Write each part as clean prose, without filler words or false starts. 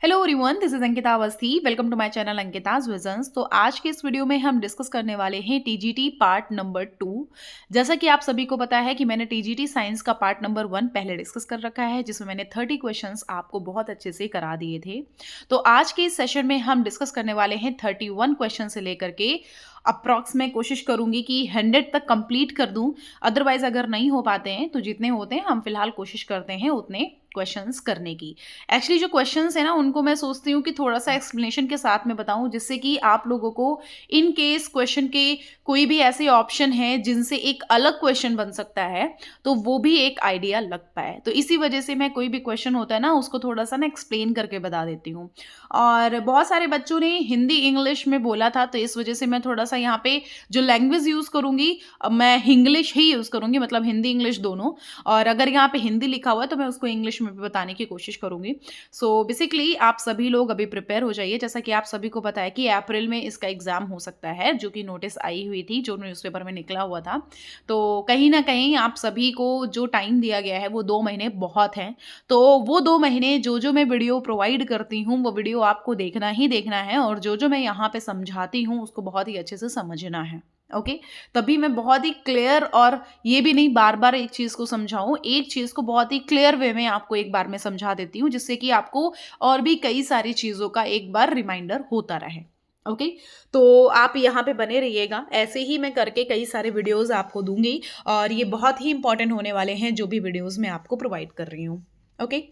Hello everyone, this is Ankita Awasthi. Welcome to my channel Ankita's visions. तो आज के इस वीडियो में हम डिस्कस करने वाले हैं टीजीटी पार्ट नंबर 2। जैसा कि आप सभी को पता है कि मैंने टीजीटी साइंस का पार्ट नंबर 1 पहले डिस्कस कर रखा है, जिसमें मैंने 30 क्वेश्चंस आपको बहुत अच्छे से करा दिए थे। तो आज के इस सेशन में हम डिस्कस करने वाले हैं 31 क्वेश्चन से लेकर के अप्रॉक्स मैं कोशिश करूंगी कि 100 तक कंप्लीट कर दूं। अदरवाइज अगर नहीं हो पाते हैं तो जितने होते हैं हम फिलहाल कोशिश करते हैं उतने क्वेश्चंस करने की। एक्चुअली जो क्वेश्चंस है ना, उनको मैं सोचती हूँ कि थोड़ा सा एक्सप्लेनेशन के साथ में बताऊं, जिससे कि आप लोगों को इन केस क्वेश्चन के कोई भी ऐसे ऑप्शन है जिनसे एक अलग क्वेश्चन बन सकता है, तो वो भी एक आइडिया लग पाए। तो इसी वजह से मैं कोई भी क्वेश्चन होता है ना, उसको थोड़ा सा ना एक्सप्लेन करके बता देती हूँ। और बहुत सारे बच्चों ने हिंदी इंग्लिश में बोला था, तो इस वजह से मैं थोड़ा सा यहाँ पे जो लैंग्वेज यूज़ करूँगी, मैं इंग्लिश ही यूज़ करूँगी, मतलब हिंदी इंग्लिश दोनों। और अगर यहाँ पे हिंदी लिखा हुआ है तो मैं उसको इंग्लिश में भी बताने की कोशिश करूँगी। सो बेसिकली आप सभी लोग अभी प्रिपेयर हो जाइए। जैसा कि आप सभी को पता है कि अप्रैल में इसका एग्ज़ाम हो सकता है, जो कि नोटिस आई हुई थी, जो न्यूज़पेपर में निकला हुआ था। तो कहीं ना कहीं आप सभी को जो टाइम दिया गया है वो 2 महीने बहुत हैं। तो वो 2 महीने जो मैं वीडियो प्रोवाइड करती हूँ, वो वीडियो आपको देखना ही देखना है, और जो मैं यहाँ पे समझाती हूँ उसको बहुत ही अच्छे से समझना है। ओके, तभी मैं बहुत ही क्लियर, और ये भी नहीं बार बार एक चीज़ को समझाऊं, एक चीज़ को बहुत ही क्लियर वे में आपको एक बार में समझा देती हूँ, जिससे कि आपको और भी कई सारी चीज़ों का एक बार रिमाइंडर होता रहे। ओके, तो आप यहाँ पे बने रहिएगा। ऐसे ही मैं करके कई सारे वीडियोस आपको दूंगी, और ये बहुत ही इंपॉर्टेंट होने वाले हैं जो भी वीडियोस मैं आपको प्रोवाइड कर रही हूँ। ओके,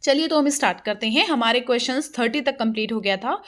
चलिए तो हम स्टार्ट करते हैं। हमारे क्वेश्चंस 30 तक कंप्लीट हो गया था,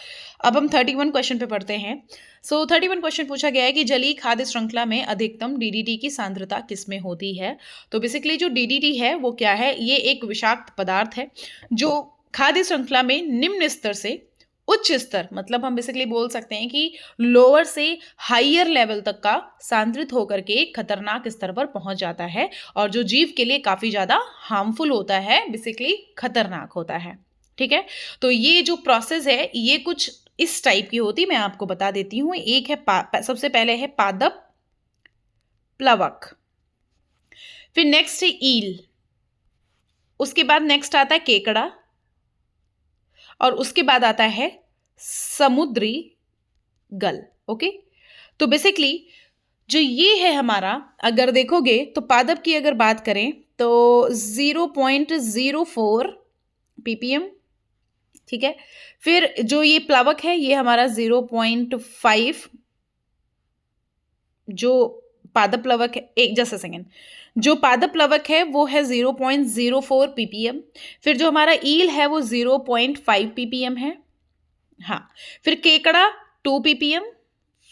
अब हम 31 क्वेश्चन पे पढ़ते हैं। 31 क्वेश्चन पूछा गया है कि जलीय खाद्य श्रृंखला में अधिकतम डीडीटी की सांद्रता किसमें होती है। तो बेसिकली जो डीडीटी है वो क्या है, ये एक विषाक्त पदार्थ है जो खाद्य श्रृंखला में निम्न स्तर से उच्च स्तर, मतलब हम बेसिकली बोल सकते हैं कि लोअर से हायर लेवल तक का सांद्रित होकर के खतरनाक स्तर पर पहुंच जाता है, और जो जीव के लिए काफी ज्यादा हार्मफुल होता है, बेसिकली खतरनाक होता है। ठीक है, तो ये जो प्रोसेस है ये कुछ इस टाइप की होती, मैं आपको बता देती हूँ। एक है सबसे पहले है पादप प्लवक, फिर नेक्स्ट है ईल, उसके बाद नेक्स्ट आता है केकड़ा, और उसके बाद आता है समुद्री गल। ओके, तो बेसिकली जो ये है हमारा, अगर देखोगे तो पादप की अगर बात करें तो 0.04 ppm। ठीक है, फिर जो ये प्लवक है ये हमारा 0.5, जो पादप प्लवक है, एक जस्ट सेकेंड, जो पादप प्लवक है वो है 0.04 ppm। फिर जो हमारा ईल है वो 0.5 ppm है। हाँ, फिर केकड़ा 2 ppm।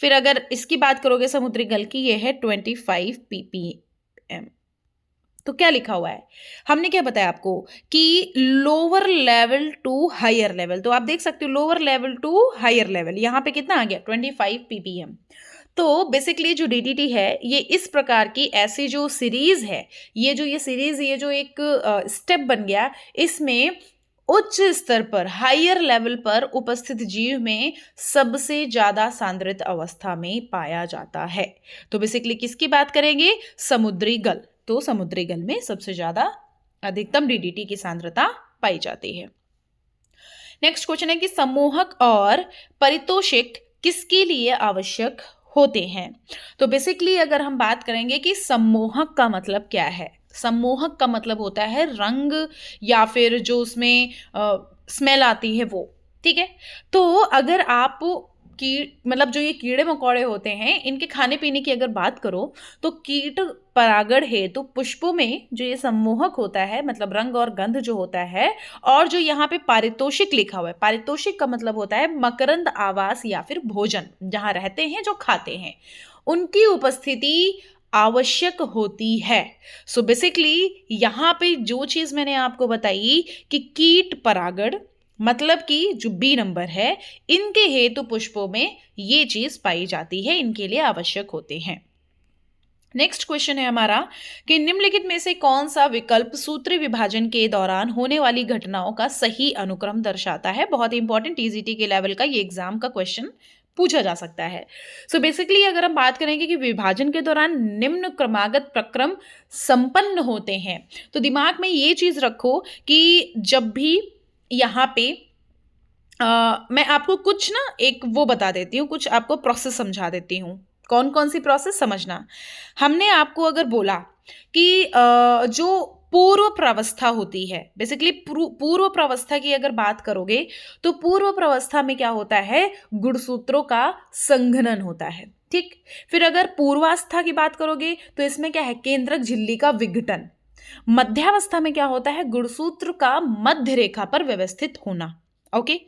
फिर अगर इसकी बात करोगे समुद्री गल की, ये है 25 ppm। तो क्या लिखा हुआ है, हमने क्या बताया आपको कि lower level to higher level. तो आप देख सकते हो lower level to higher level, यहाँ पे कितना आ गया 25 ppm। तो बेसिकली जो डीडीटी है ये इस प्रकार की ऐसी जो सीरीज है, ये सीरीज, ये जो एक स्टेप बन गया, इसमें उच्च स्तर पर हायर लेवल पर उपस्थित जीव में सबसे ज्यादा सांद्रित अवस्था में पाया जाता है। तो बेसिकली किसकी बात करेंगे, समुद्री गल। तो समुद्री गल में सबसे ज्यादा अधिकतम डीडीटी की सांद्रता पाई जाती है। नेक्स्ट क्वेश्चन है कि सम्मोहक और परितोषिक किसके लिए आवश्यक होते हैं। तो बेसिकली अगर हम बात करेंगे कि सम्मोहक का मतलब क्या है, सम्मोहक का मतलब होता है रंग, या फिर जो उसमें स्मेल आती है वो। ठीक है, तो अगर आप मतलब जो ये कीड़े मकोड़े होते हैं, इनके खाने पीने की अगर बात करो तो कीट परागण हेतु पुष्पों में जो ये सम्मोहक होता है, मतलब रंग और गंध जो होता है, और जो यहाँ पे पारितोषिक लिखा हुआ है, पारितोषिक का मतलब होता है मकरंद आवास या फिर भोजन, जहां रहते हैं जो खाते हैं, उनकी उपस्थिति आवश्यक होती है। सो बेसिकली यहाँ पे जो चीज मैंने आपको बताई कि कीट परागण, मतलब कि जो बी नंबर है, इनके हेतु पुष्पों में ये चीज पाई जाती है, इनके लिए आवश्यक होते हैं। नेक्स्ट क्वेश्चन है हमारा कि निम्नलिखित में से कौन सा विकल्प सूत्री विभाजन के दौरान होने वाली घटनाओं का सही अनुक्रम दर्शाता है। बहुत ही इंपॉर्टेंट टीजीटी के लेवल का ये एग्जाम का क्वेश्चन पूछा जा सकता है। सो बेसिकली अगर हम बात करेंगे कि विभाजन के दौरान निम्न क्रमागत प्रक्रम संपन्न होते हैं, तो दिमाग में ये चीज रखो कि जब भी यहाँ पे मैं आपको कुछ ना एक वो बता देती हूँ, कुछ आपको प्रोसेस समझा देती हूँ। कौन कौन सी प्रोसेस समझना। हमने आपको अगर बोला कि जो पूर्व प्रावस्था होती है, बेसिकली पूर्व प्रावस्था की अगर बात करोगे तो पूर्व प्रावस्था में क्या होता है, गुणसूत्रों का संघनन होता है। ठीक। फिर अगर पूर्वावस्था की बात करोगे तो इसमें क्या है, केंद्रक झिल्ली का विघटन। मध्यावस्था में क्या होता है, गुणसूत्र का मध्य रेखा पर व्यवस्थित होना। ओके।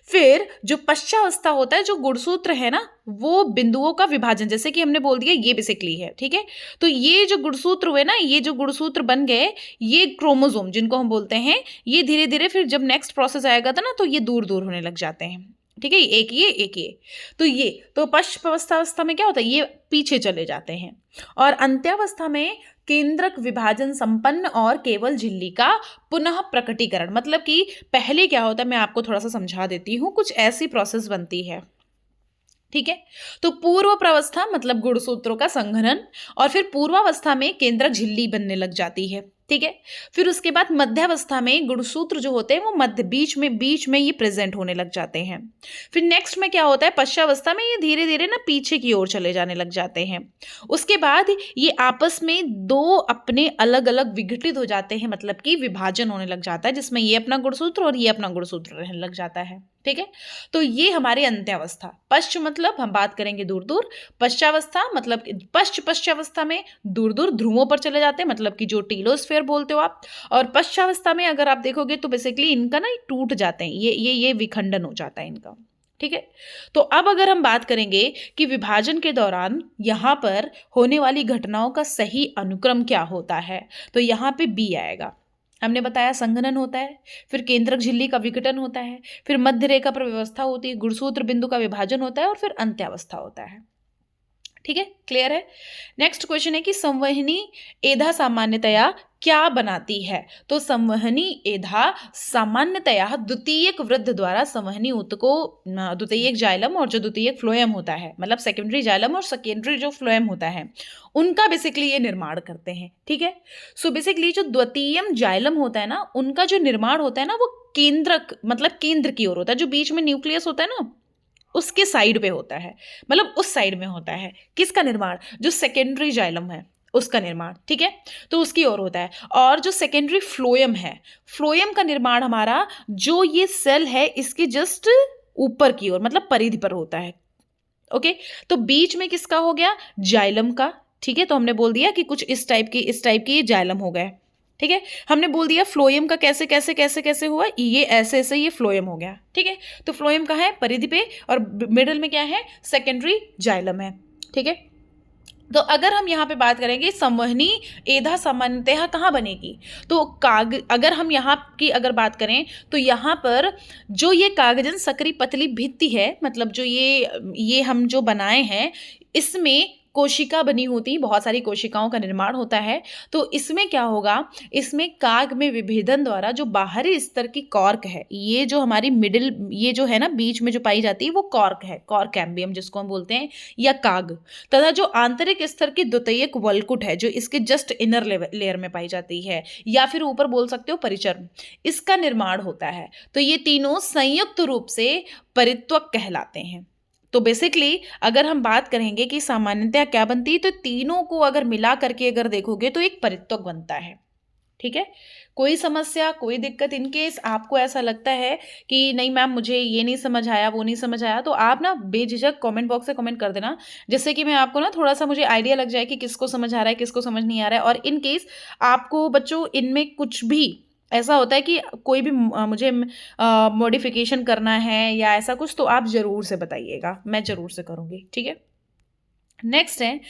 फिर जो पश्चावस्था होता है, जो गुणसूत्र है ना, वो बिंदुओं का विभाजन, जैसे कि हमने बोल दिया ये बेसिकली है। ठीक है। तो ये जो गुणसूत्र हुए ना, ये जो गुणसूत्र बन गए, ये क्रोमोसोम जिनको हम बोलते हैं, ये धीरे धीरे फिर जब नेक्स्ट प्रोसेस आएगा था ना, तो ये दूर दूर होने लग जाते हैं। ठीक है। एक ये तो ये तो पश्चावस्था में क्या होता है, ये पीछे चले जाते हैं। और अंत्यावस्था में केंद्रक विभाजन संपन्न और केवल झिल्ली का पुनः प्रकटीकरण। मतलब कि पहले क्या होता है, मैं आपको थोड़ा सा समझा देती हूँ, कुछ ऐसी प्रोसेस बनती है। ठीक है। तो पूर्व प्रावस्था मतलब गुणसूत्रों का संघनन, और फिर पूर्वावस्था में केंद्रक झिल्ली बनने लग जाती है। ठीक है। फिर उसके बाद मध्यावस्था में गुणसूत्र जो होते हैं वो मध्य बीच में ये प्रेजेंट होने लग जाते हैं। फिर नेक्स्ट में क्या होता है, पश्चावस्था में ये धीरे धीरे ना पीछे की ओर चले जाने लग जाते हैं। उसके बाद ये आपस में दो अपने अलग अलग विघटित हो जाते हैं, मतलब कि विभाजन होने लग जाता है, जिसमें ये अपना गुणसूत्र और ये अपना गुणसूत्र रहने लग जाता है। ठीक है। तो ये हमारी अंत्यावस्था। पश्च मतलब हम बात करेंगे दूर दूर, पश्चावस्था मतलब पश्चावस्था में दूर दूर ध्रुवों पर चले जाते हैं, मतलब कि जो टीलोस्फेयर बोलते हो आप। और पश्चावस्था में अगर आप देखोगे तो बेसिकली इनका ना टूट जाते हैं, ये विखंडन हो जाता है इनका। ठीक है। तो अब अगर हम बात करेंगे कि विभाजन के दौरान यहां पर होने वाली घटनाओं का सही अनुक्रम क्या होता है, तो यहां पे बी आएगा। हमने बताया संघनन होता है, फिर केंद्रक झिल्ली का विघटन होता है, फिर मध्य रेखा पर व्यवस्था होती है, गुणसूत्र बिंदु का विभाजन होता है, और फिर अंत्यावस्था होता है। ठीक है। क्लियर है। नेक्स्ट क्वेश्चन है कि संवहनी एधा सामान्यतया क्या बनाती है। तो संवहनी एधा सामान्यतया द्वितीयक वृद्ध द्वारा संवहनी ऊतको, द्वितीयक जाइलम और जो द्वितीयक फ्लोएम होता है, मतलब सेकेंडरी जाइलम और सेकेंडरी जो फ्लोएम होता है, उनका बेसिकली ये निर्माण करते हैं। ठीक है। सो बेसिकली जो द्वितीयम जाइलम होता है ना, उनका जो निर्माण होता है ना, वो केंद्रक मतलब केंद्र की ओर होता है। जो बीच में न्यूक्लियस होता है ना, उसके साइड पे होता है, मतलब उस साइड में होता है। किसका निर्माण, जो सेकेंडरी जाइलम है उसका निर्माण। ठीक है। तो उसकी ओर होता है। और जो सेकेंडरी फ्लोएम है, फ्लोएम का निर्माण हमारा जो ये सेल है इसके जस्ट ऊपर की ओर, मतलब परिधि पर होता है। ओके। तो बीच में किसका हो गया, जाइलम का। ठीक है। तो हमने बोल दिया कि कुछ इस टाइप की जाइलम हो गए। ठीक है। हमने बोल दिया फ्लोएम का कैसे कैसे कैसे कैसे हुआ, ये ऐसे ऐसे ये फ्लोएम हो गया। ठीक है। तो फ्लोएम का है परिधि पे, और मिडल में क्या है, सेकेंडरी जाइलम है। ठीक है। तो अगर हम यहाँ पे बात करेंगे संवहनी एधा सामान्यतः कहाँ बनेगी, तो अगर हम यहाँ की अगर बात करें तो यहाँ पर जो ये कागजन सकरी पतली भित्ति है, मतलब जो ये हम जो बनाए हैं, इसमें कोशिका बनी होती, बहुत सारी कोशिकाओं का निर्माण होता है। तो इसमें क्या होगा, इसमें काग में विभेदन द्वारा जो बाहरी स्तर की कॉर्क है, ये जो हमारी मिडिल, ये जो है ना बीच में जो पाई जाती है, वो कॉर्क है, कॉर्क कैम्बियम जिसको हम बोलते हैं, या काग। तथा जो आंतरिक स्तर की द्वितीयक वल्कुट है, जो इसके जस्ट इनर लेयर में पाई जाती है, या फिर ऊपर बोल सकते हो परिचर्म, इसका निर्माण होता है। तो ये तीनों संयुक्त रूप से परित्वक कहलाते हैं। तो बेसिकली अगर हम बात करेंगे कि सामान्यतया क्या बनती है, तो तीनों को अगर मिला करके अगर देखोगे तो एक परित्वक बनता है। ठीक है। कोई समस्या, कोई दिक्कत, इन केस आपको ऐसा लगता है कि नहीं मैम मुझे ये नहीं समझ आया, वो नहीं समझ आया, तो आप ना बेझिझक कमेंट बॉक्स से कमेंट कर देना, जिससे कि मैं आपको ना थोड़ा सा मुझे आइडिया लग जाए कि किसको समझ आ रहा है, किसको समझ नहीं आ रहा है। और इन केस आपको बच्चों इनमें कुछ भी ऐसा होता है कि कोई भी मुझे मॉडिफिकेशन करना है या ऐसा कुछ, तो आप ज़रूर से बताइएगा, मैं ज़रूर से करूँगी। ठीक है। नेक्स्ट है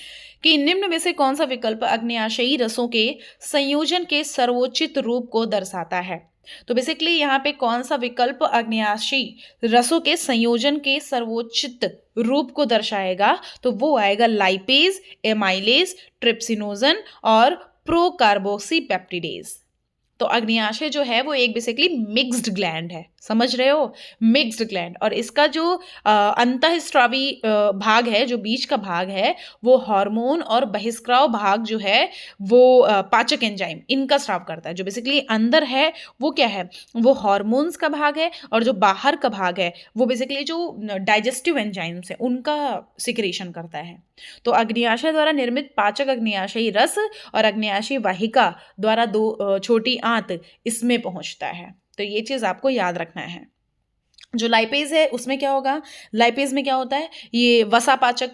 कि निम्न में से कौन सा विकल्प अग्न्याशयी रसों के संयोजन के सर्वोचित रूप को दर्शाता है। तो बेसिकली यहाँ पे कौन सा विकल्प अग्न्याशयी रसों के संयोजन के सर्वोचित रूप को दर्शाएगा, तो वो आएगा लाइपेज, एमाइलेज, ट्रिप्सिनोजन और प्रोकार्बोक्सीपेप्टिडेज। तो तो अग्न्याशय जो है वो एक बेसिकली मिक्स्ड ग्लैंड है, समझ रहे हो, मिक्स्ड ग्लैंड। और इसका जो अंतःस्रावी भाग है, जो बीच का भाग है, वो हार्मोन और बहिष्क्राव भाग जो है वो पाचक एंजाइम इनका स्राव करता है। जो बेसिकली अंदर है वो क्या है, वो हार्मोन्स का भाग है, और जो बाहर का भाग है वो बेसिकली जो डाइजेस्टिव एंजाइम्स है उनका सिक्रेशन करता है। तो अग्न्याशय द्वारा निर्मित पाचक अग्न्याशयी रस और अग्न्याशयी वाहिका द्वारा दो छोटी आंत इसमें पहुंचता है। तो ये चीज आपको याद रखना है। जो लाइपेज है उसमें क्या होगा, लाइपेज में क्या होता है, ये वसा पाचक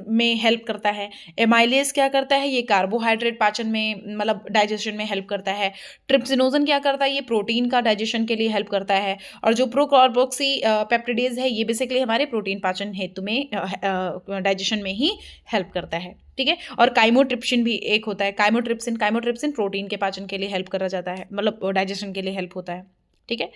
में हेल्प करता है। एमाइलेज क्या करता है, ये कार्बोहाइड्रेट पाचन में मतलब डाइजेशन में हेल्प करता है। ट्रिप्सिनोजन क्या करता है, ये प्रोटीन का डाइजेशन के लिए हेल्प करता है। और जो प्रोकार्बोक्सी पेप्टिडेज है, ये बेसिकली हमारे प्रोटीन पाचन हेतु में डाइजेशन में ही हेल्प करता है, ठीक है। और काइमोट्रिप्सिन भी एक होता है, काइमोट्रिप्सिन प्रोटीन के पाचन के लिए हेल्प करा जाता है, मतलब डाइजेशन के लिए हेल्प होता है, ठीक है।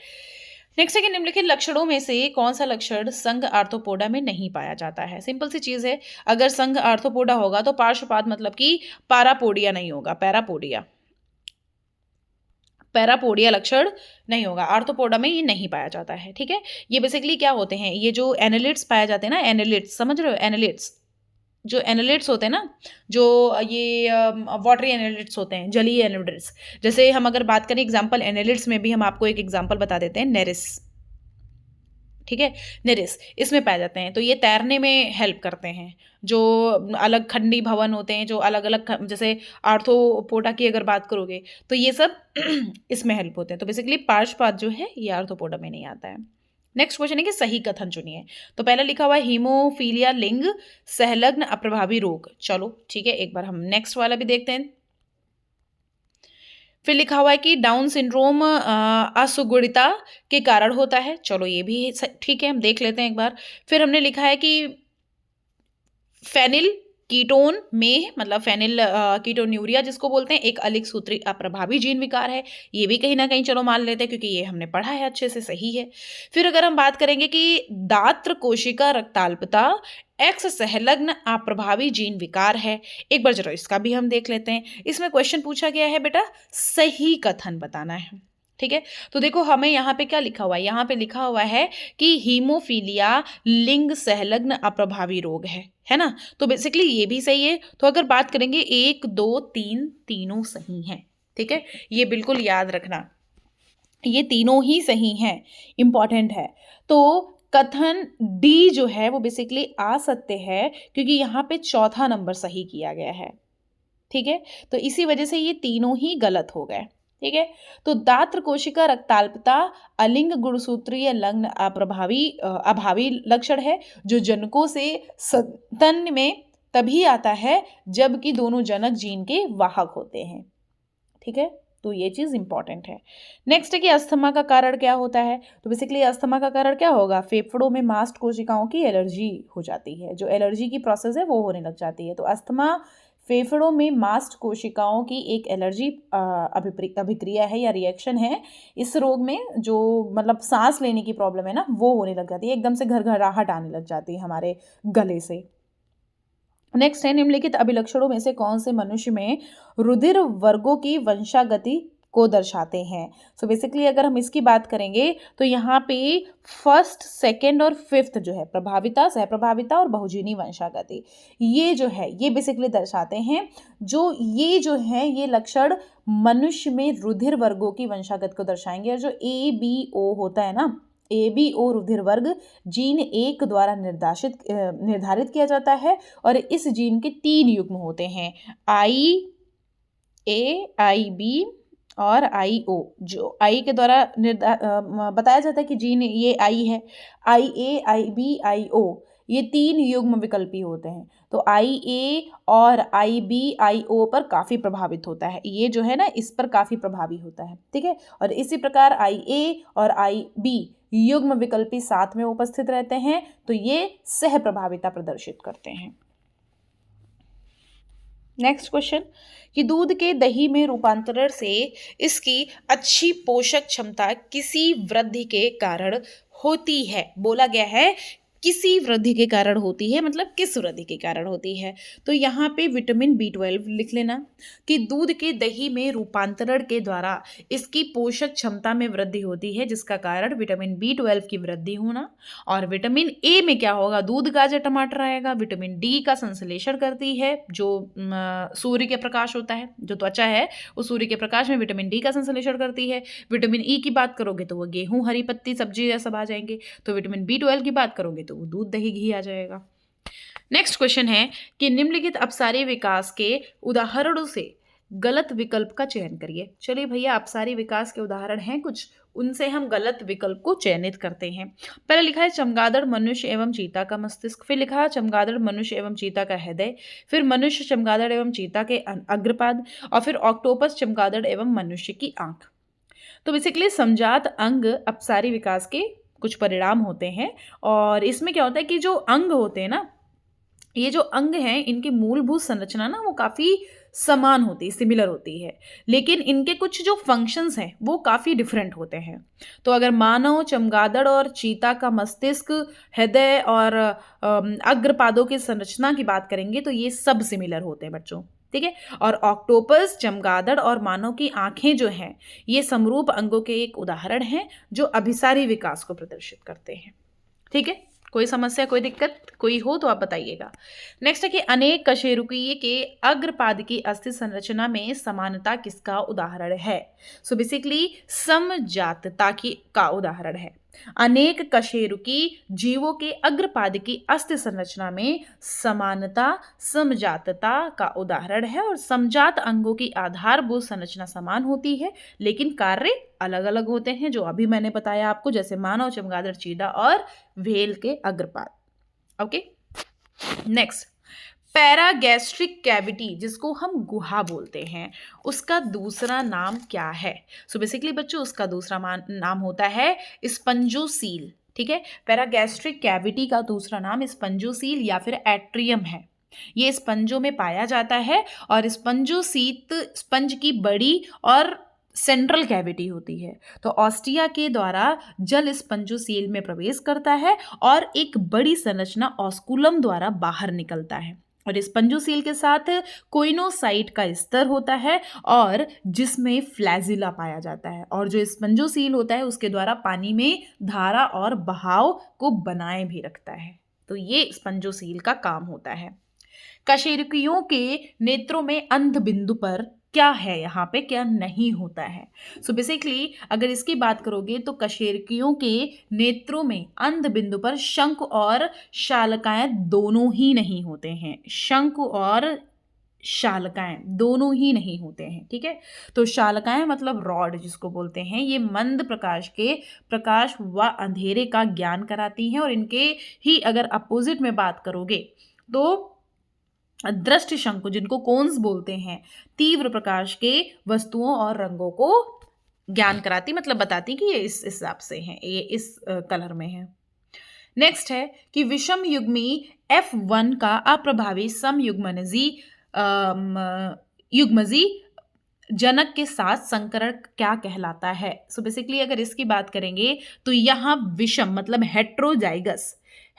नेक्स्ट है कि निम्नलिखित लक्षणों में से कौन सा लक्षण संघ आर्थ्रोपोडा में नहीं पाया जाता है। सिंपल सी चीज है, अगर संघ आर्थ्रोपोडा होगा तो पार्श्वपाद मतलब कि पैरापोडिया नहीं होगा, पैरापोडिया लक्षण नहीं होगा, आर्थ्रोपोडा में ये नहीं पाया जाता है, ठीक है। ये बेसिकली क्या होते हैं, ये जो एनालिट्स पाए जाते हैं ना, एनालिट्स समझ रहे हो, एनालिट्स जो एनालिट्स होते हैं ना, जो ये वाटरी एनालिट्स होते हैं, जलीय एनालिट्स। जैसे हम अगर बात करें एग्जांपल एनालिट्स में भी हम आपको एक एग्जांपल बता देते हैं, नेरिस, ठीक है, नेरिस इसमें पाए जाते हैं। तो ये तैरने में हेल्प करते हैं। जो अलग खंडी भवन होते हैं, जो अलग अलग, जैसे आर्थ्रोपोडा की अगर बात करोगे तो ये सब इसमें हेल्प होते हैं। तो बेसिकली पार्श्वपाद जो है ये आर्थ्रोपोडा में नहीं आता है। नेक्स्ट क्वेश्चन है कि सही कथन चुनिए। तो पहला लिखा हुआ है हीमोफीलिया लिंग सहलग्न अप्रभावी रोग। चलो ठीक है, एक बार हम नेक्स्ट वाला भी देखते हैं। फिर लिखा हुआ है कि डाउन सिंड्रोम असुगुणिता के कारण होता है। चलो ये भी ठीक है, हम देख लेते हैं एक बार। फिर हमने लिखा है कि फेनिल कीटोन में, मतलब फेनिल कीटोन्यूरिया जिसको बोलते हैं, एक अलिक सूत्री अप्रभावी जीन विकार है। ये भी कहीं ना कहीं चलो मान लेते हैं क्योंकि ये हमने पढ़ा है अच्छे से, सही है। फिर अगर हम बात करेंगे कि दात्र कोशिका रक्ताल्पता एक्स सहलग्न अप्रभावी जीन विकार है, एक बार जरा इसका भी हम देख लेते हैं। इसमें क्वेश्चन पूछा गया है बेटा सही कथन बताना है, ठीक है। तो देखो हमें यहाँ पे क्या लिखा हुआ है, यहाँ पे लिखा हुआ है कि हीमोफीलिया लिंग सहलग्न अप्रभावी रोग है ना। तो बेसिकली ये भी सही है। तो अगर बात करेंगे 1 2 3 तीनों सही हैं, ठीक है, ये बिल्कुल याद रखना, ये तीनों ही सही हैं, इंपॉर्टेंट है। तो कथन डी जो है वो बेसिकली आ सकते हैं क्योंकि यहाँ पे चौथा नंबर सही किया गया है, ठीक है। तो इसी वजह से ये तीनों ही गलत हो गए, ठीक है। तो दात्र कोशिका रक्ताल्पता अलिंग गुणसूत्रीय लग्न अभावी लक्षण है जो जनकों से संतान में तभी आता है जबकि दोनों जनक जीन के वाहक होते हैं, ठीक है। तो ये चीज इंपॉर्टेंट है। नेक्स्ट है कि अस्थमा का कारण क्या होता है। तो बेसिकली अस्थमा का कारण क्या होगा, फेफड़ों में मास्ट कोशिकाओं की एलर्जी हो जाती है, जो एलर्जी की प्रोसेस है वो होने लग जाती है। तो अस्थमा फेफड़ों में मास्ट कोशिकाओं की एक एलर्जी अभिक्रिया है या रिएक्शन है। इस रोग में जो मतलब सांस लेने की प्रॉब्लम है ना वो होने लग जाती है, एकदम से घरघराहट आने लग जाती है हमारे गले से। नेक्स्ट है निम्नलिखित अभिलक्षणों में से कौन से मनुष्य में रुधिर वर्गों की वंशागति को दर्शाते हैं। सो बेसिकली अगर हम इसकी बात करेंगे तो यहाँ पे फर्स्ट, सेकंड और फिफ्थ जो है प्रभाविता, सहप्रभाविता और बहुजीनी वंशागति, ये जो है ये बेसिकली दर्शाते हैं। जो है ये लक्षण मनुष्य में रुधिर वर्गों की वंशागत को दर्शाएंगे। और जो ABO होता है ना, ABO रुधिर वर्ग जीन 1 द्वारा निर्धारित किया जाता है और इस जीन के 3 युग्म होते हैं, IA, IB और IO। जो I के द्वारा बताया जाता है कि जीन ये I है, IA, IB, IO ये 3 युग्म विकल्पी होते हैं। तो IA और IB IO पर काफ़ी प्रभावित होता है, ये जो है ना इस पर काफ़ी प्रभावी होता है, ठीक है। और इसी प्रकार IA और IB युग्म विकल्पी साथ में उपस्थित रहते हैं तो ये सह प्रभाविता प्रदर्शित करते हैं। नेक्स्ट क्वेश्चन कि दूध के दही में रूपांतरण से इसकी अच्छी पोषक क्षमता किसी वृद्धि के कारण होती है। बोला गया है किसी वृद्धि के कारण होती है, मतलब किस वृद्धि के कारण होती है। तो यहाँ पे विटामिन B12 लिख लेना कि दूध के दही में रूपांतरण के द्वारा इसकी पोषक क्षमता में वृद्धि होती है, जिसका कारण विटामिन B12 की वृद्धि होना। और विटामिन ए में क्या होगा, दूध गाजर टमाटर आएगा। विटामिन डी का संश्लेषण करती है, जो सूर्य के प्रकाश होता है, जो त्वचा है वो सूर्य के प्रकाश में विटामिन डी का संश्लेषण करती है। विटामिन ई की बात करोगे तो वो गेहूं, हरी पत्ती, सब्जी ये सब आ जाएंगे। तो विटामिन B12 की बात करोगे तो वो दूध दही घी आ जाएगा। नेक्स्ट क्वेश्चन है कि निम्नलिखित अपसारी विकास के उदाहरणों से गलत विकल्प का चयन करिए। चलिए भैया, अपसारी विकास के उदाहरण हैं कुछ, उनसे हम गलत विकल्प को चयनित करते हैं। पहले लिखा है चमगादड़, मनुष्य एवं चीता का मस्तिष्क, फिर लिखा है चमगादड़, मनुष्य एवं चीता का हृदय, फिर मनुष्य, चमगादड़ एवं चीता के अग्रपाद, और फिर ऑक्टोपस, चमगादड़ एवं मनुष्य की आंख। तो बेसिकली समजात अंग अपसारी विकास के कुछ परिणाम होते हैं। और इसमें क्या होता है कि जो अंग होते हैं ना, ये जो अंग हैं, इनकी मूलभूत संरचना ना वो काफ़ी समान होती है, सिमिलर होती है, लेकिन इनके कुछ जो फंक्शंस हैं वो काफ़ी डिफरेंट होते हैं। तो अगर मानव, चमगादड़ और चीता का मस्तिष्क, हृदय और अग्रपादों की संरचना की बात करेंगे तो ये सब सिमिलर होते हैं बच्चों, ठीक है। और ऑक्टोपस, चमगादड़ और मानव की आंखें जो हैं, ये समरूप अंगों के एक उदाहरण हैं जो अभिसारी विकास को प्रदर्शित करते हैं, ठीक है। कोई समस्या, कोई दिक्कत कोई हो तो आप बताइएगा। नेक्स्ट है कि अनेक कशेरुकीय के अग्रपाद की अस्थि संरचना में समानता किसका उदाहरण है। सो बेसिकली समजातता की का उदाहरण है। अनेक कशेरुकी जीवों के अग्रपाद की अस्थि संरचना में समानता समजातता का उदाहरण है। और समजात अंगों की आधारभूत संरचना समान होती है, लेकिन कार्य अलग अलग होते हैं, जो अभी मैंने बताया आपको, जैसे मानव, चमगादड़, चीता और व्हेल के अग्रपाद। ओके, नेक्स्ट, पैरागैस्ट्रिक कैविटी, जिसको हम गुहा बोलते हैं, उसका दूसरा नाम क्या है। सो बेसिकली बच्चों, उसका दूसरा नाम होता है स्पंजोसील, ठीक है। पैरागैस्ट्रिक कैविटी का दूसरा नाम स्पंजोसील या फिर एट्रियम है। ये स्पंजों में पाया जाता है और स्पंजोसीत स्पंज की बड़ी और सेंट्रल कैविटी होती है। तो ऑस्टिया के द्वारा जल स्पंजोसील में प्रवेश करता है और एक बड़ी संरचना ऑस्कुलम द्वारा बाहर निकलता है। और स्पंजोसील के साथ कोइनोसाइट का स्तर होता है और जिसमें फ्लैजिला पाया जाता है। और जो स्पंजोसील होता है उसके द्वारा पानी में धारा और बहाव को बनाए भी रखता है। तो ये स्पंजोसील का काम होता है। कशेरुकियों के नेत्रों में अंध बिंदु पर क्या है, यहाँ पे क्या नहीं होता है। सो बेसिकली अगर इसकी बात करोगे तो कशेरुकियों के नेत्रों में अंध बिंदु पर शंकु और शालकाएं दोनों ही नहीं होते हैं। शंकु और शालकाएं दोनों ही नहीं होते हैं, ठीक है। तो शालकाएं मतलब रॉड जिसको बोलते हैं, ये मंद प्रकाश व अंधेरे का ज्ञान कराती हैं। और इनके ही अगर अपोजिट में बात करोगे तो दृष्टि शंकु, जिनको कोन्स बोलते हैं, तीव्र प्रकाश के वस्तुओं और रंगों को ज्ञान कराती, मतलब बताती कि ये इस हिसाब से हैं, ये इस कलर में है। नेक्स्ट है कि विषम युग्मी F1 का अप्रभावी समयुग्मनजी युग्मजी जनक के साथ संकरण क्या कहलाता है। सो बेसिकली अगर इसकी बात करेंगे तो यहाँ विषम मतलब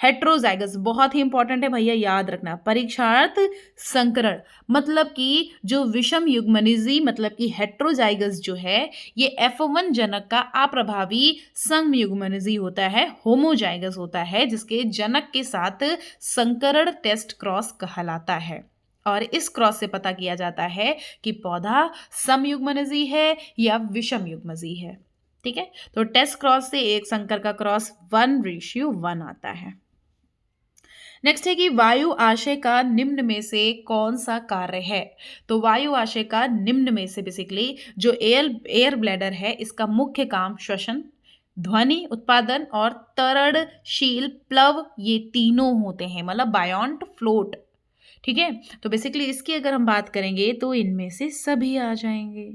हेट्रोजाइगस बहुत ही इंपॉर्टेंट है भैया, याद रखना। परीक्षार्थ संकरण मतलब कि जो विषम युग्मनिजी मतलब कि हेट्रोजाइगस जो है, ये F1 जनक का अप्रभावी समयुग्मनिजी होता है, होमोजाइगस होता है, जिसके जनक के साथ संकरण टेस्ट क्रॉस कहलाता है। और इस क्रॉस से पता किया जाता है कि पौधा समयुग्मनजी है या विषम युग्मजी है, ठीक है। तो टेस्ट क्रॉस से एक संकर का क्रॉस 1:1 आता है। नेक्स्ट है कि वायु आशय का निम्न में से कौन सा कार्य है। तो वायु आशय का निम्न में से बेसिकली जो एयर ब्लैडर है, इसका मुख्य काम श्वसन, ध्वनि उत्पादन और तरणशील प्लव, ये तीनों होते हैं, मतलब बायोंट फ्लोट, ठीक है। तो बेसिकली इसकी अगर हम बात करेंगे तो इनमें से सभी आ जाएंगे।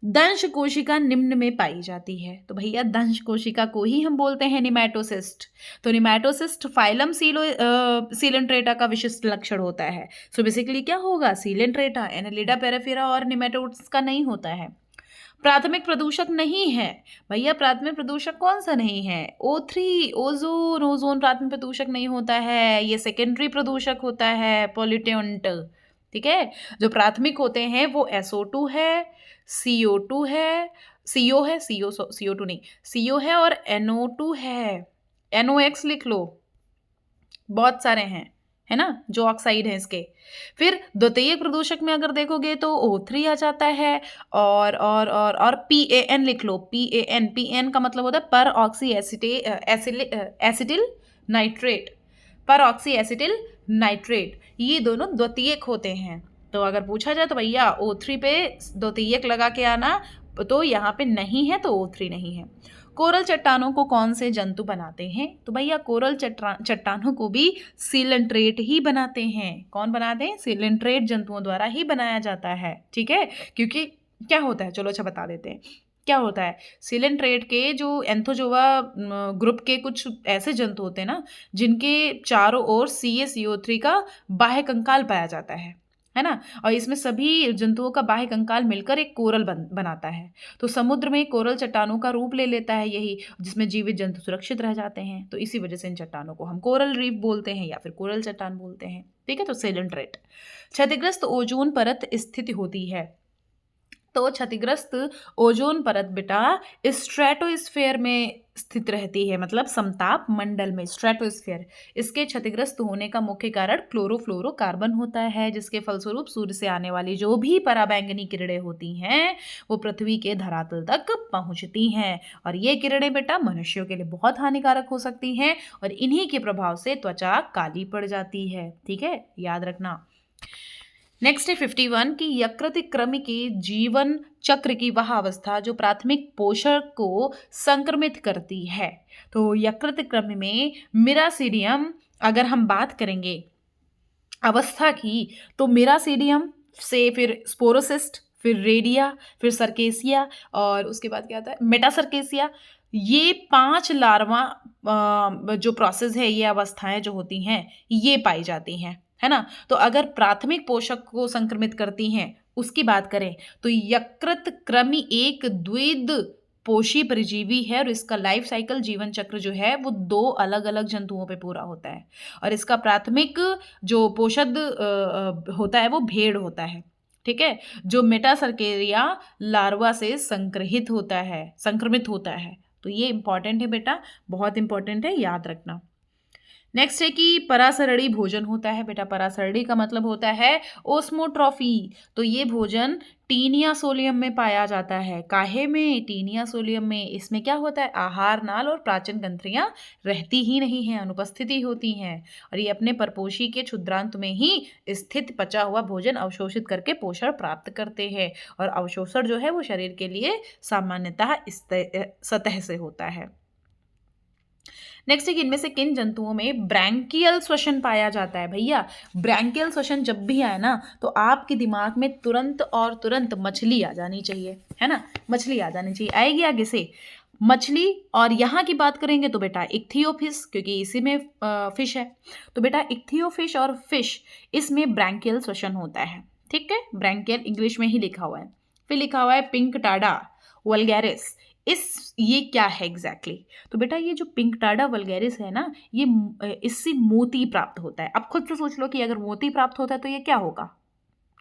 दंश कोशिका निम्न में पाई जाती है। तो भैया दंश कोशिका को ही हम बोलते हैं निमैटोसिस्ट। तो निमैटोसिस्ट फाइलम सीलेंट्रेटा का विशिष्ट लक्षण होता है। सो बेसिकली क्या होगा, सीलेंट्रेटा, एनालिडा, पेराफेरा और निमैटोड्स का नहीं होता है। प्राथमिक प्रदूषक नहीं है भैया। प्राथमिक प्रदूषक कौन सा नहीं है? O3 ozone. ओजोन प्राथमिक प्रदूषक नहीं होता है, ये सेकेंडरी प्रदूषक होता है, पॉल्यूटेंट। ठीक है, जो प्राथमिक होते हैं वो SO2 है, CO2 है, CO है, CO2 नहीं, CO है और NO2 है, NOx लिख लो, बहुत सारे हैं, है ना, जो ऑक्साइड है इसके। फिर द्वितीयक प्रदूषक में अगर देखोगे तो O3 आ जाता है, और PAN लिख लो। PAN का मतलब होता है पर ऑक्सी एसिटिल नाइट्रेट, पर ऑक्सी एसिटिल नाइट्रेट, ये दोनों द्वितीयक होते हैं। तो अगर पूछा जाए तो भैया O3 पे द्वितीयक लगा के आना, तो यहाँ पे नहीं है तो O3 नहीं है। कोरल चट्टानों को कौन से जंतु बनाते हैं? तो भैया कोरल चट्टानों को भी सीलेंट्रेट ही बनाते हैं। कौन बनाते हैं? सीलेंट्रेट जंतुओं द्वारा ही बनाया जाता है। ठीक है, क्योंकि क्या होता है, चलो अच्छा बता देते हैं क्या होता है। सीलेंट्रेट के जो एंथोजोआ ग्रुप के कुछ ऐसे जंतु होते हैं ना, जिनके चारों ओर CaCO3 का बाह्य कंकाल पाया जाता है ना, और इसमें सभी जंतुओं का बाह्य कंकाल मिलकर एक कोरल बनाता है। तो समुद्र में कोरल चट्टानों का रूप ले लेता है यही, जिसमें जीवित जंतु सुरक्षित रह जाते हैं। तो इसी वजह से इन चट्टानों को हम कोरल रीफ बोलते हैं या फिर कोरल चट्टान बोलते हैं। ठीक है, तो सीलेंट्रेट। क्षतिग्रस्त ओजोन परत स्थित होती है। तो क्षतिग्रस्त ओजोन परत बेटा स्ट्रेटोस्फेयर में स्थित रहती है, मतलब समताप मंडल में, स्ट्रेटोस्फेयर। इसके क्षतिग्रस्त होने का मुख्य कारण क्लोरोफ्लोरोकार्बन होता है, जिसके फलस्वरूप सूर्य से आने वाली जो भी पराबैंगनी किरणें होती हैं वो पृथ्वी के धरातल तक पहुंचती हैं, और ये किरणें बेटा मनुष्यों के लिए बहुत हानिकारक हो सकती हैं, और इन्हीं के प्रभाव से त्वचा काली पड़ जाती है। ठीक है, याद रखना। नेक्स्ट है 51 की यकृत क्रम की जीवन चक्र की वह अवस्था जो प्राथमिक पोषक को संक्रमित करती है। तो यकृत क्रम में मिरासीडियम, अगर हम बात करेंगे अवस्था की, तो मिरासीडियम से फिर स्पोरोसिस्ट, फिर रेडिया, फिर सर्केसिया, और उसके बाद क्या आता है मेटासर्केसिया। ये 5 लार्वा जो प्रोसेस है, ये अवस्थाएं जो होती हैं ये पाई जाती हैं, है ना। तो अगर प्राथमिक पोषक को संक्रमित करती हैं उसकी बात करें तो यकृत कृमि एक द्विद पोषी परजीवी है, और इसका लाइफ साइकिल जीवन चक्र जो है वो 2 अलग अलग जंतुओं पे पूरा होता है, और इसका प्राथमिक जो पोषक होता है वो भेड़ होता है। ठीक है, जो मेटासर्केरिया लार्वा से संक्रमित होता है। तो ये इंपॉर्टेंट है बेटा, बहुत इंपॉर्टेंट है, याद रखना। नेक्स्ट है कि परासरणी भोजन होता है बेटा। परासरणी का मतलब होता है ओस्मोट्रॉफी। तो ये भोजन टीनिया सोलियम में पाया जाता है। काहे में? टीनिया सोलियम में। इसमें क्या होता है, आहार नाल और प्राचीन ग्रंथियां रहती ही नहीं हैं, अनुपस्थिति होती हैं, और ये अपने परपोषी के क्षुद्रांत में ही स्थित पचा हुआ भोजन अवशोषित करके पोषण प्राप्त करते हैं, और अवशोषण जो है वो शरीर के लिए सामान्यतः सतह से होता है। नेक्स्ट है कि इनमें से किन जंतुओं में ब्रैंकियल श्वसन पाया जाता है? भैया ब्रैंकियल श्वसन जब भी आए ना तो आपके दिमाग में तुरंत मछली आ जानी चाहिए, है ना, मछली आ जानी चाहिए। आएगी आगे से मछली, और यहाँ की बात करेंगे तो बेटा इक्थियोफिश, क्योंकि इसी में फिश है। तो बेटा इक्थियोफिश और फिश, इसमें ब्रैंकियल श्वसन होता है। ठीक है, ब्रैंकियल इंग्लिश में ही लिखा हुआ है। फिर लिखा हुआ है पिंकटाडा वल्गैरिस। ये क्या है एग्जैक्टली? तो बेटा ये जो पिंकटाडा वल्गैरिस है ना, ये इससे मोती प्राप्त होता है। अब खुद से सोच लो कि अगर मोती प्राप्त होता है तो ये क्या होगा,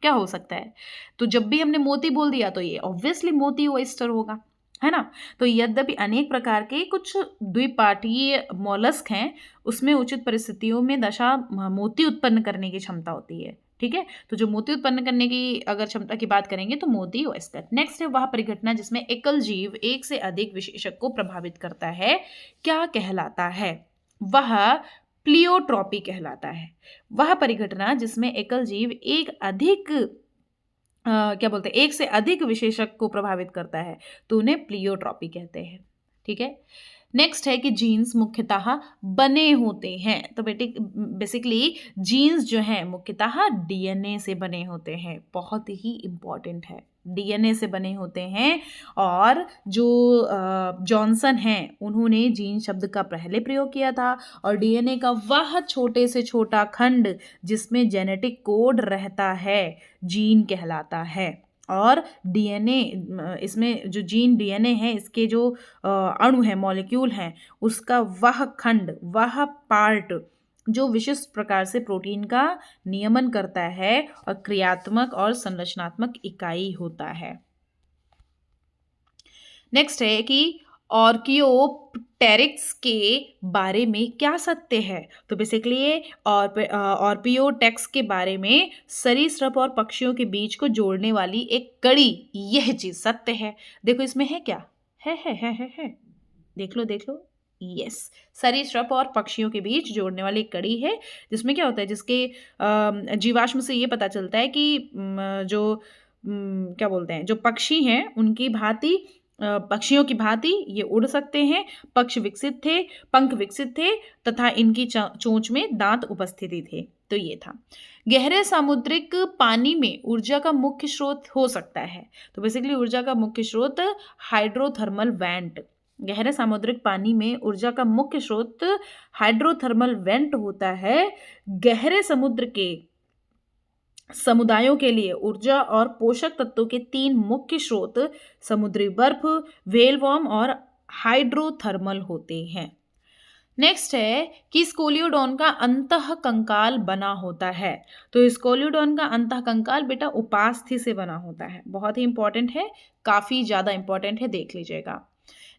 क्या हो सकता है? तो जब भी हमने मोती बोल दिया तो ये ऑब्वियसली मोती ऑयस्टर होगा, है ना। तो यद्यपि अनेक प्रकार के कुछ द्विपाठीय मॉलस्क हैं, उसमें उचित परिस्थितियों में दशा मोती उत्पन्न करने की क्षमता होती है। ठीक है, तो जो मोती उत्पन्न करने की अगर क्षमता की बात करेंगे तो मोती ऑयस्टर। नेक्स्ट है वह परिघटना जिसमें एकल जीव एक से अधिक विशेषक को प्रभावित करता है, क्या कहलाता है? वह प्लियोट्रॉपी कहलाता है। वह परिघटना जिसमें एकल जीव एक से अधिक विशेषक को प्रभावित करता है तो उन्हें प्लियोट्रॉपी कहते हैं। ठीक है, नेक्स्ट है कि जीन्स मुख्यतः बने होते हैं। तो बेसिकली जीन्स जो हैं मुख्यतः डीएनए से बने होते हैं, बहुत ही इंपॉर्टेंट है, डीएनए से बने होते हैं। और जो जॉनसन हैं उन्होंने जीन शब्द का पहले प्रयोग किया था, और डीएनए का वह छोटे से छोटा खंड जिसमें जेनेटिक कोड रहता है जीन कहलाता है। और डीएनए, इसमें जो जीन डीएनए है, इसके जो अणु है, मॉलिक्यूल हैं, उसका वह खंड, वह पार्ट जो विशिष्ट प्रकार से प्रोटीन का नियमन करता है और क्रियात्मक और संरचनात्मक इकाई होता है। नेक्स्ट है कि ऑर्कियोप्टेरिक्स के बारे में क्या सत्य है। तो बेसिकली ऑर्पियोटेक्स के बारे में सरीसृप और पक्षियों के बीच को जोड़ने वाली एक कड़ी, यह चीज सत्य है। देखो इसमें है क्या, है। देख लो, यस, सरीसृप और पक्षियों के बीच जोड़ने वाली एक कड़ी है, जिसमें क्या होता है, जिसके जीवाश्म से ये पता चलता है कि क्या बोलते हैं, जो पक्षी हैं उनकी भांति, पक्षियों की भांति ये उड़ सकते हैं, पंख विकसित थे तथा इनकी चोंच में दांत उपस्थिति थे। तो ये था। गहरे समुद्रिक पानी में ऊर्जा का मुख्य स्रोत हो सकता है। तो बेसिकली ऊर्जा का मुख्य स्रोत हाइड्रोथर्मल वेंट। गहरे सामुद्रिक पानी में ऊर्जा का मुख्य स्रोत हाइड्रोथर्मल वेंट होता है। गहरे समुद्र के समुदायों के लिए ऊर्जा और पोषक तत्वों के 3 मुख्य स्रोत समुद्री बर्फ, व्हेलवॉर्म और हाइड्रोथर्मल होते हैं। नेक्स्ट है कि स्कोलियोडॉन का अंतः कंकाल बना होता है। तो स्कोलियोडॉन का अंतः कंकाल बेटा उपास्थि से बना होता है। बहुत ही इंपॉर्टेंट है, काफी ज्यादा इंपॉर्टेंट है, देख लीजिएगा।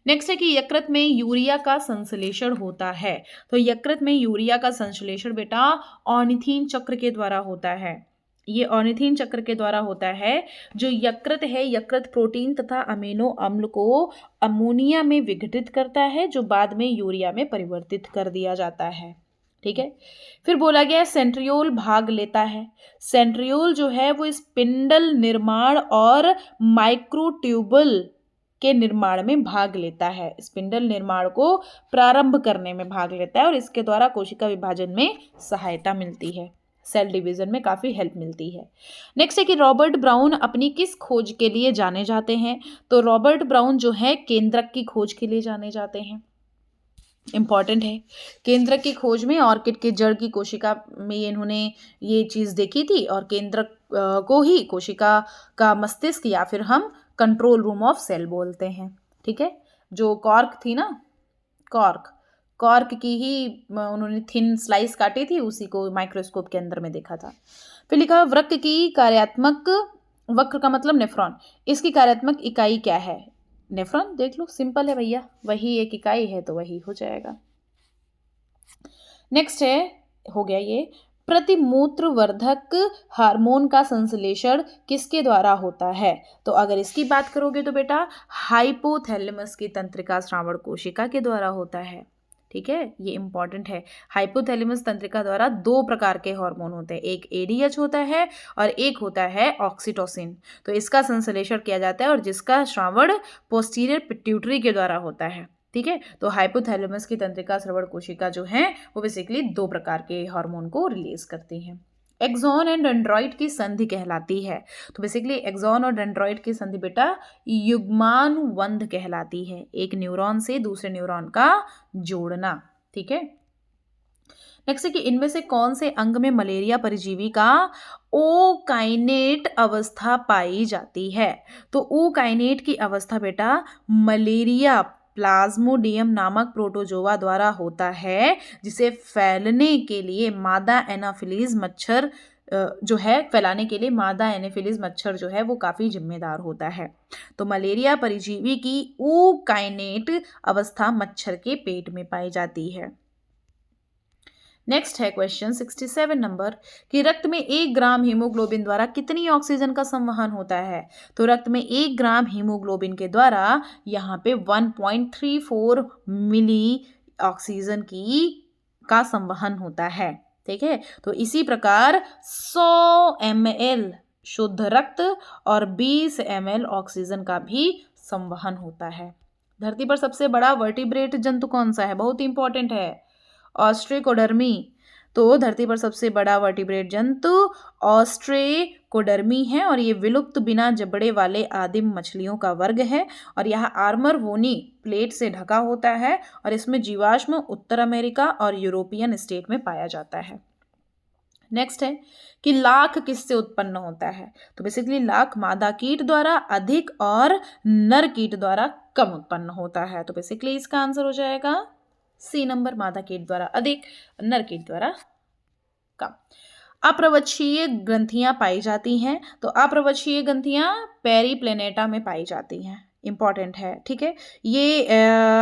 नेक्स्ट है कि यकृत में यूरिया का संश्लेषण होता है। तो यकृत में यूरिया का संश्लेषण बेटा ऑर्निथीन चक्र के द्वारा होता है। ये ऑर्निथीन चक्र के द्वारा होता है। जो यकृत है, यकृत प्रोटीन तथा अमीनो अम्ल को अमोनिया में विघटित करता है, जो बाद में यूरिया में परिवर्तित कर दिया जाता है। ठीक है। फिर बोला गया सेंट्रियोल भाग लेता है। सेंट्रियोल जो है वो स्पिंडल निर्माण और माइक्रोट्यूबुल के निर्माण में भाग लेता है। स्पिंडल निर्माण को प्रारंभ करने में भाग लेता है और इसके द्वारा कोशिका विभाजन में सहायता मिलती है, सेल डिवीजन में काफी हेल्प मिलती है। नेक्स्ट है कि रॉबर्ट ब्राउन अपनी किस खोज के लिए जाने जाते हैं। तो रॉबर्ट ब्राउन जो है केंद्रक की खोज के लिए जाने जाते हैं। इंपॉर्टेंट है। केंद्रक की खोज में ऑर्किड के जड़ की कोशिका में इन्होंने ये चीज देखी थी और केंद्रक को ही कोशिका का मस्तिष्क या फिर हम कंट्रोल रूम ऑफ सेल बोलते हैं। ठीक है। जो कॉर्क थी ना, कॉर्क की ही उन्होंने थिन स्लाइस काटी थी, उसी को माइक्रोस्कोप के अंदर में देखा था। फिर लिखा वृक्क की कार्यात्मक, वक्र का मतलब नेफ्रॉन, इसकी कार्यात्मक इकाई क्या है। नेफ्रॉन देख लो, सिंपल है भैया, वही एक इकाई है तो वही हो जाएगा। नेक्स्ट है, हो गया ये, प्रतिमूत्रवर्धक हार्मोन का संश्लेषण किसके द्वारा होता है। तो अगर इसकी बात करोगे तो बेटा हाइपोथैलेमस की तंत्रिका श्रावण कोशिका के द्वारा होता है। ठीक है, ये इंपॉर्टेंट है। हाइपोथैलेमस तंत्रिका द्वारा 2 प्रकार के हार्मोन होते हैं, एक एडीएच होता है और एक होता है ऑक्सीटोसिन। तो इसका संश्लेषण किया जाता है और जिसका श्रावण पोस्टीरियर पिट्यूटरी के द्वारा होता है। ठीक है। तो हाइपोथैलेमस की तंत्रिका श्रवण कोशिका जो है वो बेसिकली 2 प्रकार के हार्मोन को रिलीज करती हैं। एक्सॉन एंड डेंड्रॉइड की संधि कहलाती है। तो बेसिकली एक्सॉन और डेंड्रॉइड की संधि बेटा युग्मानुबंध कहलाती है, एक न्यूरॉन से दूसरे न्यूरॉन का जोड़ना। ठीक है। नेक्स्ट है कि इनमें से कौन से अंग में मलेरिया परजीवी का ओकाइनेट अवस्था पाई जाती है। तो ओकाइनेट की अवस्था बेटा मलेरिया प्लाज्मोडियम नामक प्रोटोजोआ द्वारा होता है, जिसे फैलने के लिए मादा एनाफिलीज मच्छर जो है, फैलाने के लिए मादा एनाफिलीज मच्छर जो है वो काफी जिम्मेदार होता है। तो मलेरिया परजीवी की ओकाइनेट अवस्था मच्छर के पेट में पाई जाती है। नेक्स्ट है क्वेश्चन 67 नंबर कि रक्त में 1 ग्राम हीमोग्लोबिन द्वारा कितनी ऑक्सीजन का संवहन होता है। तो रक्त में 1 ग्राम हीमोग्लोबिन के द्वारा यहाँ पे 1.34 मिली ऑक्सीजन का संवहन होता है। ठीक है। तो इसी प्रकार 100 ml शुद्ध रक्त और 20 ml ऑक्सीजन का भी संवहन होता है। धरती पर सबसे बड़ा वर्टिब्रेट जंतु कौन सा है, बहुत इंपॉर्टेंट है, ऑस्ट्रेकोडर्मी। तो धरती पर सबसे बड़ा वर्टिब्रेट जंतु ऑस्ट्रेकोडर्मी है और ये विलुप्त बिना जबड़े वाले आदिम मछलियों का वर्ग है और यह आर्मर वोनी प्लेट से ढका होता है और इसमें जीवाश्म उत्तर अमेरिका और यूरोपियन स्टेट में पाया जाता है। नेक्स्ट है कि लाख किससे उत्पन्न होता है? तो बेसिकली लाख मादा कीट द्वारा अधिक और नर कीट द्वारा कम उत्पन्न होता है। तो बेसिकली इसका आंसर हो जाएगा सी नंबर, मादा कीट द्वारा अधिक, नर कीट द्वारा कम। अप्रवच्छीय ग्रंथियां पाई जाती हैं। तो अप्रवच्छीय ग्रंथियां पेरीप्लेनेटा में पाई जाती हैं, इंपॉर्टेंट है, ठीक है। ये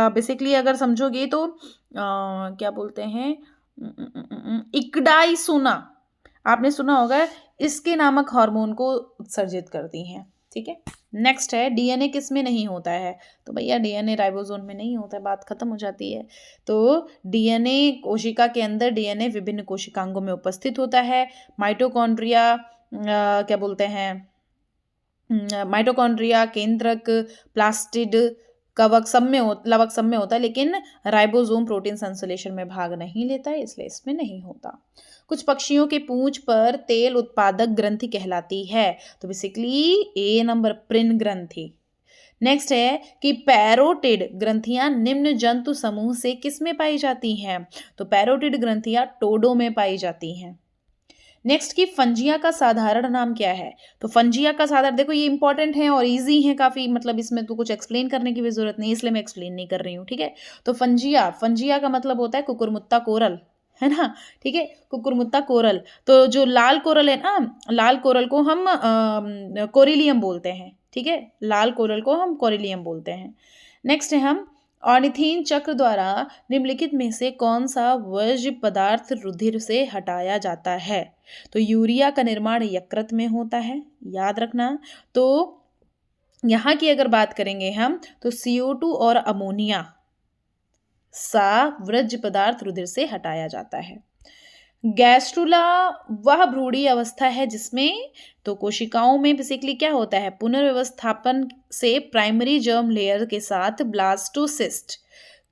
बेसिकली अगर समझोगे तो क्या बोलते हैं, इक्डाइसुना आपने सुना होगा, इसके नामक हार्मोन को उत्सर्जित करती हैं, ठीक है। नेक्स्ट है डीएनए किस में नहीं होता है? तो भैया डीएनए राइबोसोम में नहीं होता है, बात खत्म हो जाती है। तो डीएनए कोशिका के अंदर डीएनए विभिन्न कोशिकांगों में उपस्थित होता है। माइटोकॉन्ड्रिया क्या बोलते हैं, माइटोकॉन्ड्रिया, केंद्रक, प्लास्टिड, कवक सब में लवक सब में होता है, लेकिन राइबोसोम प्रोटीन संश्लेषण में भाग नहीं लेता है, इसलिए इसमें नहीं होता। कुछ पक्षियों के पूंछ पर तेल उत्पादक ग्रंथि कहलाती है। तो बेसिकली ए नंबर, प्रिन ग्रंथि। नेक्स्ट है कि पैरोटिड ग्रंथियां निम्न जंतु समूह से किस में पाई जाती हैं? तो पैरोटिड ग्रंथियां टोडो में पाई जाती हैं। नेक्स्ट की फंजिया का साधारण नाम क्या है? तो फंजिया का साधारण, देखो ये इंपॉर्टेंट है और इजी है काफी, मतलब इसमें तो कुछ एक्सप्लेन करने की भी जरूरत नहीं, इसलिए मैं एक्सप्लेन नहीं कर रही हूँ, ठीक है। तो फंजिया का मतलब होता है कुकुरमुत्ता कोरल, है ना, ठीक है, कुकुरमुत्ता कोरल। तो जो लाल कोरल है ना, लाल कोरल को हम कोरिलियम बोलते हैं, ठीक है, लाल कोरल को हम कोरिलियम बोलते हैं। नेक्स्ट है हम ऑर्निथीन चक्र द्वारा निम्नलिखित में से कौन सा वर्ज्य पदार्थ रुधिर से हटाया जाता है? तो यूरिया का निर्माण यकृत में होता है, याद रखना। तो यहाँ की अगर बात करेंगे हम, तो CO2 और अमोनिया सा वर्ज्य पदार्थ रुधिर से हटाया जाता है। गैस्ट्रुला वह भ्रूणीय अवस्था है जिसमें, तो कोशिकाओं में बेसिकली क्या होता है, पुनर्व्यवस्थापन से प्राइमरी जर्म लेयर के साथ ब्लास्टोसिस्ट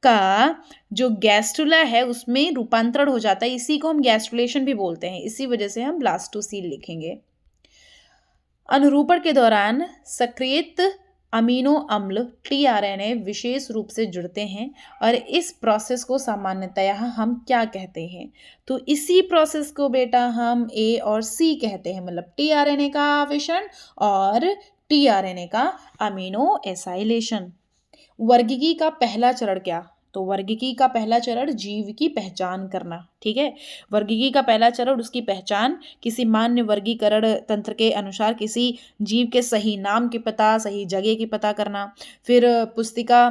का जो गैस्ट्रुला है उसमें रूपांतरण हो जाता है, इसी को हम गैस्ट्रुलेशन भी बोलते हैं, इसी वजह से हम ब्लास्टोसील लिखेंगे। अनुरूपण के दौरान सक्रियत अमीनो अम्ल टीआरएनए विशेष रूप से जुड़ते हैं और इस प्रोसेस को सामान्यतया हम क्या कहते हैं? तो इसी प्रोसेस को बेटा हम ए और सी कहते हैं, मतलब टीआरएनए का आवेशन और टीआरएनए का अमीनो एसाइलेशन। वर्गीकी का पहला चरण क्या? तो वर्गीकी का पहला चरण जीव की पहचान करना, ठीक है। वर्गीकी का पहला चरण उसकी पहचान, किसी मान्य वर्गीकरण तंत्र के अनुसार किसी जीव के सही नाम की पता, सही जगह की पता करना। फिर पुस्तिका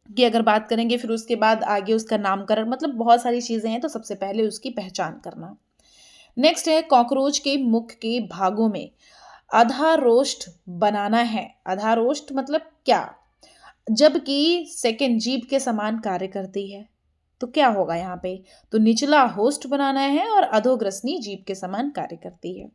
की अगर बात करेंगे, फिर उसके बाद आगे उसका नामकरण, मतलब बहुत सारी चीजें हैं, तो सबसे पहले उसकी पहचान करना। नेक्स्ट है कॉकरोच के मुख के भागों में अधारोष्ठ बनाना है। अधारोष्ठ मतलब क्या? जबकि सेकेंड जीभ के समान कार्य करती है, तो क्या होगा यहाँ पे? तो निचला होस्ट बनाना है और अधोग्रसनी जीभ के समान कार्य करती है।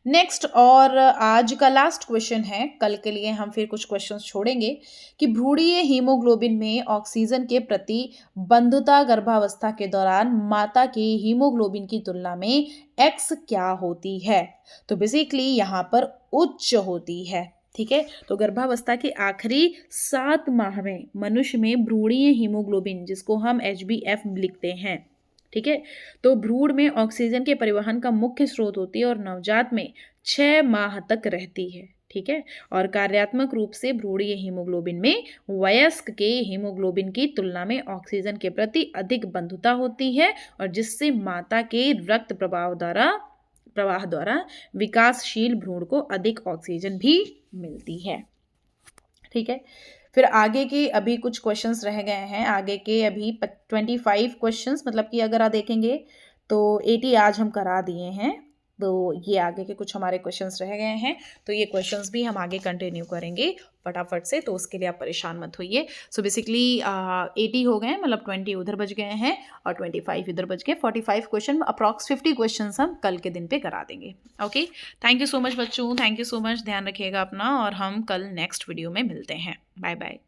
नेक्स्ट और आज का लास्ट क्वेश्चन है, कल के लिए हम फिर कुछ क्वेश्चंस छोड़ेंगे कि भ्रूणीय हीमोग्लोबिन में ऑक्सीजन के प्रति बंधुता गर्भावस्था के दौरान माता की हीमोग्लोबिन की तुलना में एक्स क्या होती है? तो बेसिकली यहाँ पर उच्च होती है, ठीक है। तो गर्भावस्था के आखिरी 7 माह में मनुष्य में भ्रूणीय हीमोग्लोबिन, जिसको हम HbF लिखते हैं, ठीक है, तो भ्रूण में ऑक्सीजन के परिवहन का मुख्य स्रोत होती है और नवजात में 6 माह तक रहती है, ठीक है। और कार्यात्मक रूप से भ्रूणीय हीमोग्लोबिन में वयस्क के हीमोग्लोबिन की तुलना में ऑक्सीजन के प्रति अधिक बंधुता होती है और जिससे माता के रक्त प्रवाह द्वारा विकासशील भ्रूण को अधिक ऑक्सीजन भी मिलती है, ठीक है। फिर आगे के अभी कुछ क्वेश्चंस रह गए हैं, आगे के अभी 25 क्वेश्चंस, मतलब कि अगर आप देखेंगे तो 80 आज हम करा दिए हैं, तो ये आगे के कुछ हमारे क्वेश्चंस रह गए हैं, तो ये क्वेश्चंस भी हम आगे कंटिन्यू करेंगे फटाफट से, तो उसके लिए आप परेशान मत होइए। सो बेसिकली 80 हो गए, मतलब 20 उधर बच गए हैं और 25 इधर बच गए। 45 क्वेश्चन, अप्रॉक्स 50 क्वेश्चन हम कल के दिन पे करा देंगे। Okay, thank you so much बच्चों, थैंक यू सो मच, ध्यान रखिएगा अपना और हम कल नेक्स्ट वीडियो में मिलते हैं। Bye bye.